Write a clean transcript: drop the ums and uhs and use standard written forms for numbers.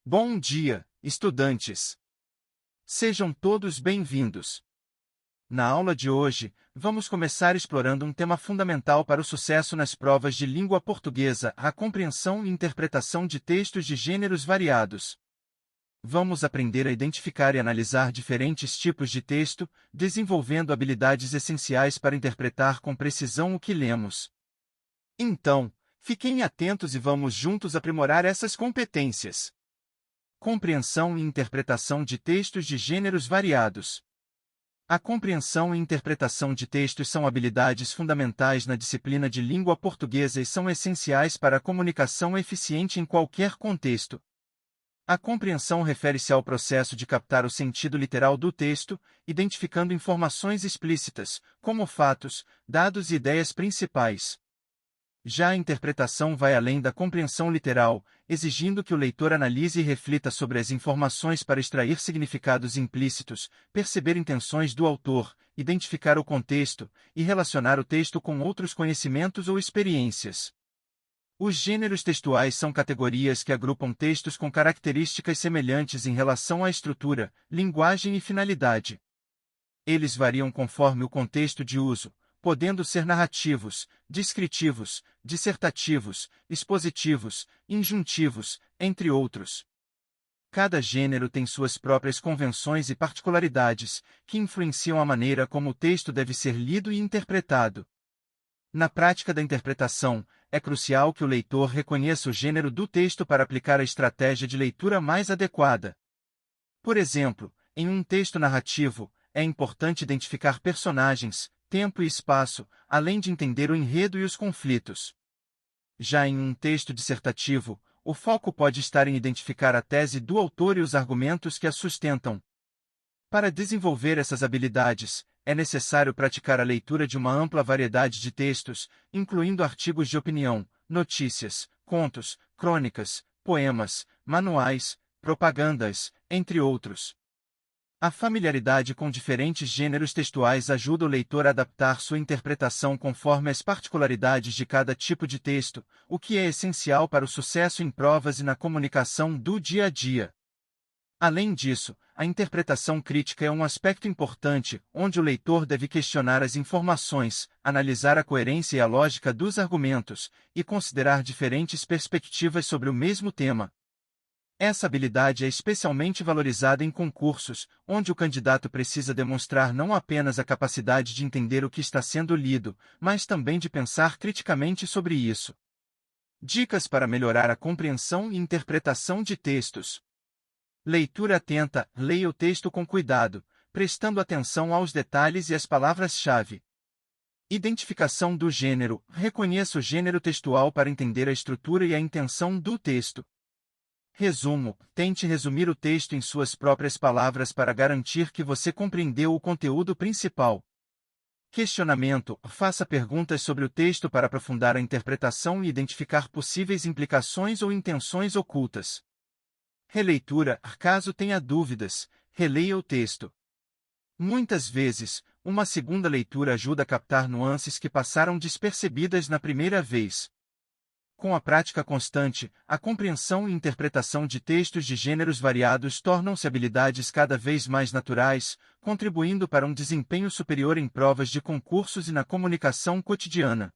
Bom dia, estudantes! Sejam todos bem-vindos. Na aula de hoje, vamos começar explorando um tema fundamental para o sucesso nas provas de língua portuguesa: a compreensão e interpretação de textos de gêneros variados. Vamos aprender a identificar e analisar diferentes tipos de texto, desenvolvendo habilidades essenciais para interpretar com precisão o que lemos. Então, fiquem atentos e vamos juntos aprimorar essas competências. Compreensão e interpretação de textos de gêneros variados. A compreensão e interpretação de textos são habilidades fundamentais na disciplina de língua portuguesa e são essenciais para a comunicação eficiente em qualquer contexto. A compreensão refere-se ao processo de captar o sentido literal do texto, identificando informações explícitas, como fatos, dados e ideias principais. Já a interpretação vai além da compreensão literal, exigindo que o leitor analise e reflita sobre as informações para extrair significados implícitos, perceber intenções do autor, identificar o contexto e relacionar o texto com outros conhecimentos ou experiências. Os gêneros textuais são categorias que agrupam textos com características semelhantes em relação à estrutura, linguagem e finalidade. Eles variam conforme o contexto de uso, podendo ser narrativos, descritivos, dissertativos, expositivos, injuntivos, entre outros. Cada gênero tem suas próprias convenções e particularidades, que influenciam a maneira como o texto deve ser lido e interpretado. Na prática da interpretação, é crucial que o leitor reconheça o gênero do texto para aplicar a estratégia de leitura mais adequada. Por exemplo, em um texto narrativo, é importante identificar personagens, tempo e espaço, além de entender o enredo e os conflitos. Já em um texto dissertativo, o foco pode estar em identificar a tese do autor e os argumentos que a sustentam. Para desenvolver essas habilidades, é necessário praticar a leitura de uma ampla variedade de textos, incluindo artigos de opinião, notícias, contos, crônicas, poemas, manuais, propagandas, entre outros. A familiaridade com diferentes gêneros textuais ajuda o leitor a adaptar sua interpretação conforme as particularidades de cada tipo de texto, o que é essencial para o sucesso em provas e na comunicação do dia a dia. Além disso, a interpretação crítica é um aspecto importante, onde o leitor deve questionar as informações, analisar a coerência e a lógica dos argumentos, e considerar diferentes perspectivas sobre o mesmo tema. Essa habilidade é especialmente valorizada em concursos, onde o candidato precisa demonstrar não apenas a capacidade de entender o que está sendo lido, mas também de pensar criticamente sobre isso. Dicas para melhorar a compreensão e interpretação de textos. Leitura atenta: leia o texto com cuidado, prestando atenção aos detalhes e às palavras-chave. Identificação do gênero: reconheça o gênero textual para entender a estrutura e a intenção do texto. Resumo: tente resumir o texto em suas próprias palavras para garantir que você compreendeu o conteúdo principal. Questionamento: faça perguntas sobre o texto para aprofundar a interpretação e identificar possíveis implicações ou intenções ocultas. Releitura: caso tenha dúvidas, releia o texto. Muitas vezes, uma segunda leitura ajuda a captar nuances que passaram despercebidas na primeira vez. Com a prática constante, a compreensão e interpretação de textos de gêneros variados tornam-se habilidades cada vez mais naturais, contribuindo para um desempenho superior em provas de concursos e na comunicação cotidiana.